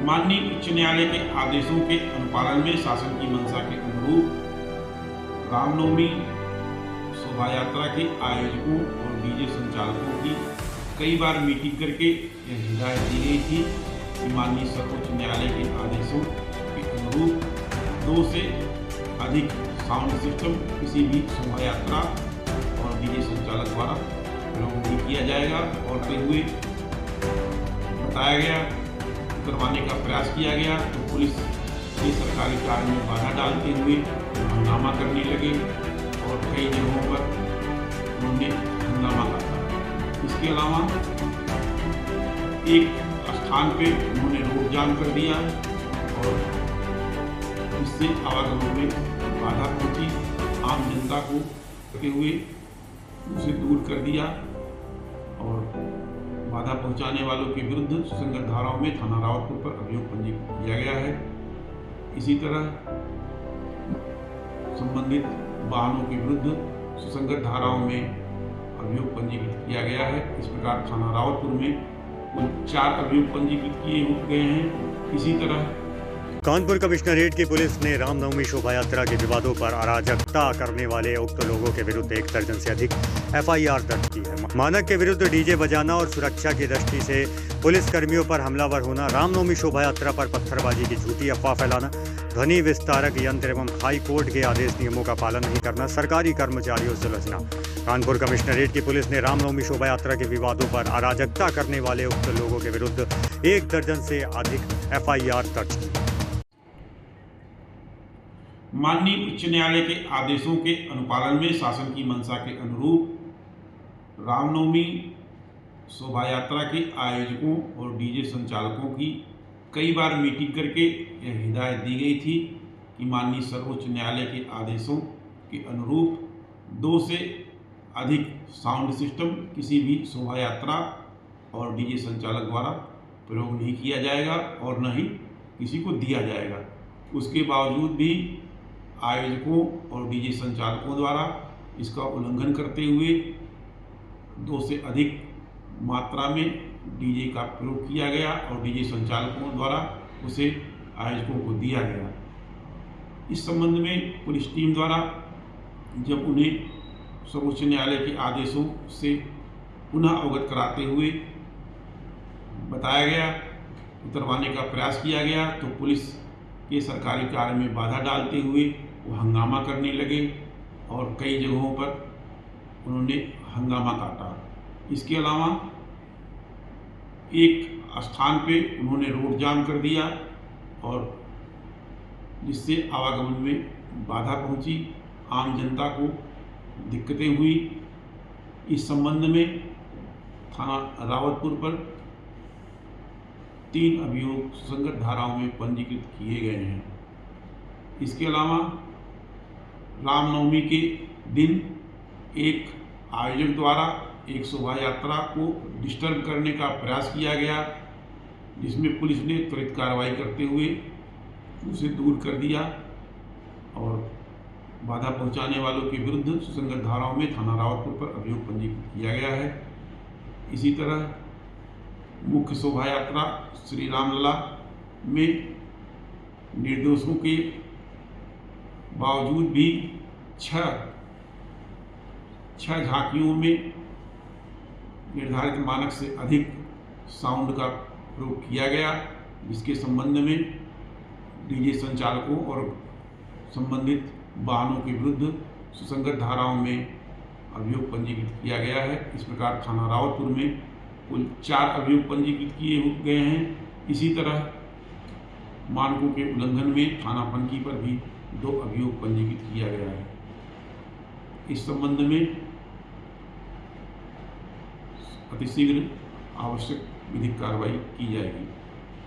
माननीय उच्च न्यायालय के आदेशों के अनुपालन में शासन की मंशा के अनुरूप रामनवमी शोभा यात्रा के आयोजकों और डीजे संचालकों की कई बार मीटिंग करके यह हिदायत दी गई थी कि माननीय सर्वोच्च न्यायालय के आदेशों के अनुरूप 2 से अधिक साउंड सिस्टम किसी भी शोभा यात्रा और डीजे संचालक द्वारा प्रयोग नहीं किया जाएगा और हुए बताया गया, करवाने का प्रयास किया गया तो पुलिस के सरकारी कार्य में बाधा डालते हुए हंगामा करने लगे और कई जगहों पर उन्होंने हंगामा करा। इसके अलावा एक स्थान पे उन्होंने रोड जाम कर दिया और इससे आवागमन में बाधा पहुंची। आम जनता को करते हुए उसे दूर कर दिया और बाधा पहुंचाने वालों के विरुद्ध सुसंगत धाराओं में थाना रावतपुर पर अभियोग पंजीकृत किया गया है। इसी तरह संबंधित वाहनों के विरुद्ध सुसंगत धाराओं में अभियोग पंजीकृत किया गया है। इस प्रकार थाना रावतपुर में कुल 4 अभियोग पंजीकृत किए गए हैं। इसी तरह कानपुर कमिश्नरेट की पुलिस ने रामनवमी शोभा यात्रा के विवादों पर अराजकता करने वाले उक्त लोगों के विरुद्ध 1 दर्जन से अधिक एफआईआर दर्ज की है। मानक के विरुद्ध डीजे बजाना और सुरक्षा की दृष्टि से पुलिस कर्मियों पर हमलावर होना, रामनवमी शोभा यात्रा पर पत्थरबाजी की झूठी अफवाह फैलाना, ध्वनि विस्तारक यंत्र एवं हाई कोर्ट के आदेश नियमों का पालन नहीं करना, सरकारी कर्मचारियों से उलझना। कानपुर कमिश्नरेट की पुलिस ने रामनवमी शोभा यात्रा के विवादों पर अराजकता करने वाले उक्त लोगों के विरुद्ध 1 दर्जन से अधिक एफआईआर दर्ज की। माननीय उच्च न्यायालय के आदेशों के अनुपालन में शासन की मंशा के अनुरूप रामनवमी शोभा यात्रा के आयोजकों और डीजे संचालकों की कई बार मीटिंग करके यह हिदायत दी गई थी कि माननीय सर्वोच्च न्यायालय के आदेशों के अनुरूप 2 से अधिक साउंड सिस्टम किसी भी शोभा यात्रा और डीजे संचालक द्वारा प्रयोग नहीं किया जाएगा और न ही किसी को दिया जाएगा। उसके बावजूद भी आयोजकों और डीजे संचालकों द्वारा इसका उल्लंघन करते हुए 2 से अधिक मात्रा में डीजे का प्रयोग किया गया और डीजे संचालकों द्वारा उसे आयोजकों को दिया गया। इस संबंध में पुलिस टीम द्वारा जब उन्हें सर्वोच्च न्यायालय के आदेशों से पुनः अवगत कराते हुए बताया गया, उतरवाने का प्रयास किया गया तो पुलिस के सरकारी कार्य में बाधा डालते हुए वो हंगामा करने लगे और कई जगहों पर उन्होंने हंगामा काटा। इसके अलावा एक स्थान पे उन्होंने रोड जाम कर दिया और जिससे आवागमन में बाधा पहुंची, आम जनता को दिक्कतें हुई। इस संबंध में थाना रावतपुर पर 3 अभियोग सुसंगत धाराओं में पंजीकृत किए गए हैं। इसके अलावा रामनवमी के दिन एक आयोजक द्वारा एक शोभा यात्रा को डिस्टर्ब करने का प्रयास किया गया, जिसमें पुलिस ने त्वरित कार्रवाई करते हुए उसे दूर कर दिया और बाधा पहुंचाने वालों के विरुद्ध सुसंगत धाराओं में थाना रावतपुर पर अभियोग पंजीकृत किया गया है। इसी तरह मुख्य शोभा यात्रा श्री रामलला में निर्दोषों के बावजूद भी 6 झांकियों में निर्धारित मानक से अधिक साउंड का प्रयोग किया गया, जिसके संबंध में डीजे संचालकों और संबंधित वाहनों के विरुद्ध सुसंगत धाराओं में अभियोग पंजीकृत किया गया है। इस प्रकार थाना रावतपुर में कुल 4 अभियोग पंजीकृत किए गए हैं। इसी तरह मानकों के उल्लंघन में थाना पनकी पर भी 2 अभियोग पंजीकृत किया गया है। इस संबंध में अतिशीघ्र आवश्यक विधिक कार्रवाई की जाएगी।